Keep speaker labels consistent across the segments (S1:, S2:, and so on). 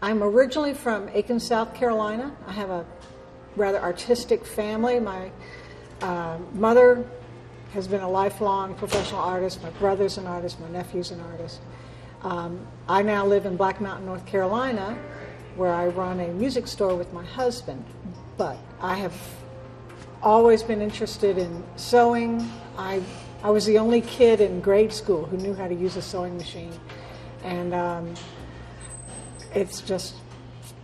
S1: I'm originally from Aiken, South Carolina. I have a rather artistic family. My mother has been a lifelong professional artist. My brother's an artist. My nephew's an artist. I now live in Black Mountain, North Carolina, where I run a music store with my husband. But I have always been interested in sewing. I was the only kid in grade school who knew how to use a sewing machine. And it's just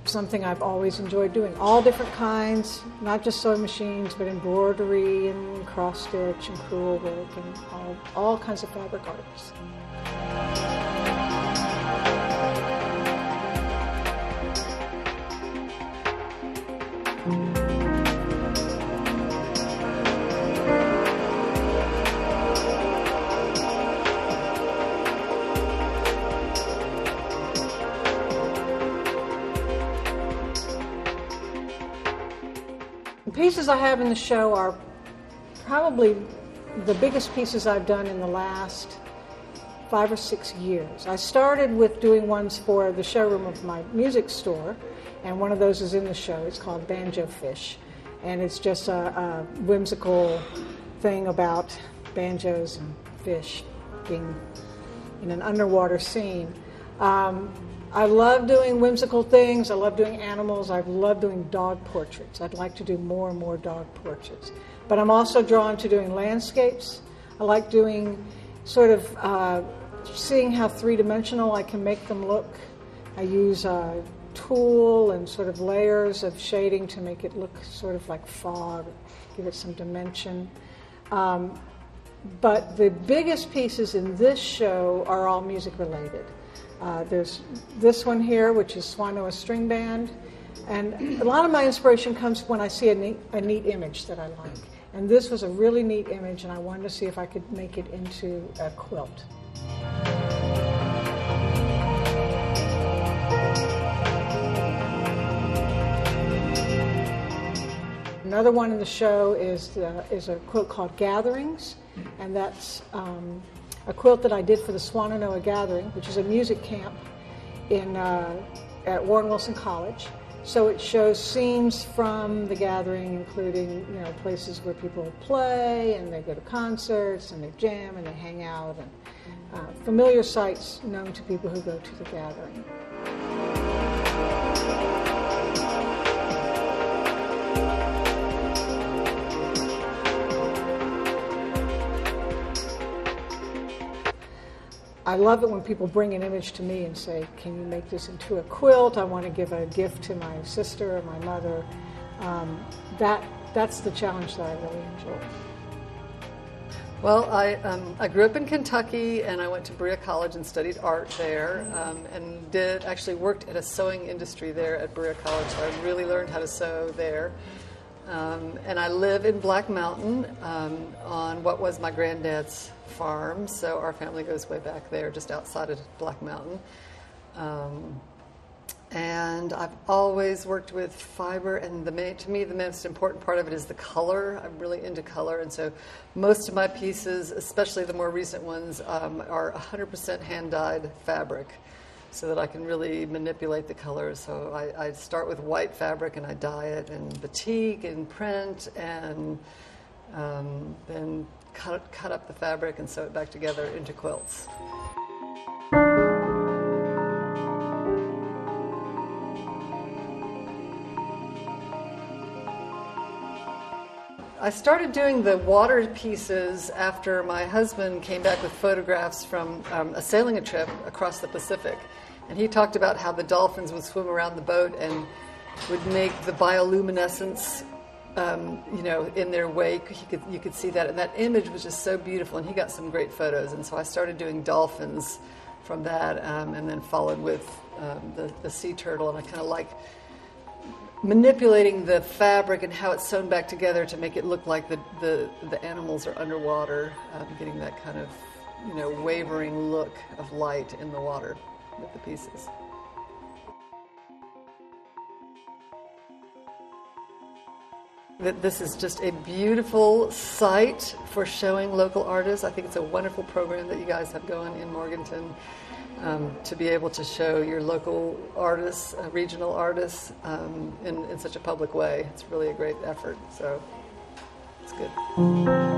S1: something I've always enjoyed doing. All different kinds, not just sewing machines, but embroidery and cross-stitch and crewel work and all kinds of fabric arts. The pieces I have in the show are probably the biggest pieces I've done in the last 5 or 6 years. I started with doing ones for the showroom of my music store, and one of those is in the show. It's called Banjo Fish, and it's just a whimsical thing about banjos and fish being in an underwater scene. I love doing whimsical things. I love doing animals. I love doing dog portraits. I'd like to do more and more dog portraits. But I'm also drawn to doing landscapes. I like doing sort of seeing how three-dimensional I can make them look. I use tulle and sort of layers of shading to make it look sort of like fog, give it some dimension. But the biggest pieces in this show are all music related. There's this one here, which is Swanoa String Band, and a lot of my inspiration comes when I see a neat image that I like. And this was a really neat image, and I wanted to see if I could make it into a quilt. Another one in the show is a quilt called Gatherings, and that's a quilt that I did for the Swannanoa Gathering, which is a music camp at Warren Wilson College. So it shows scenes from the gathering, including places where people play and they go to concerts and they jam and they hang out, and familiar sights known to people who go to the gathering. I love it when people bring an image to me and say, can you make this into a quilt? I want to give a gift to my sister or my mother. That's the challenge that I really enjoy.
S2: Well, I grew up in Kentucky, and I went to Berea College and studied art there, and actually worked at a sewing industry there at Berea College, so I really learned how to sew there. And I live in Black Mountain on what was my granddad's farm, so our family goes way back there, just outside of Black Mountain. And I've always worked with fiber, and to me the most important part of it is the color. I'm really into color, and so most of my pieces, especially the more recent ones, are 100% hand-dyed fabric, so that I can really manipulate the colors. So I start with white fabric and I dye it in batik and print, and then cut up the fabric and sew it back together into quilts. I started doing the water pieces after my husband came back with photographs from sailing a trip across the Pacific. And he talked about how the dolphins would swim around the boat and would make the bioluminescence, in their wake. You could see that, and that image was just so beautiful. And he got some great photos, and so I started doing dolphins from that, and then followed with the sea turtle. And I kind of like manipulating the fabric and how it's sewn back together to make it look like the animals are underwater, getting that kind of wavering look of light in the water with the pieces. This is just a beautiful site for showing local artists. I think it's a wonderful program that you guys have going in Morganton. to be able to show your local artists, regional artists, in such a public way. It's really a great effort, so it's good.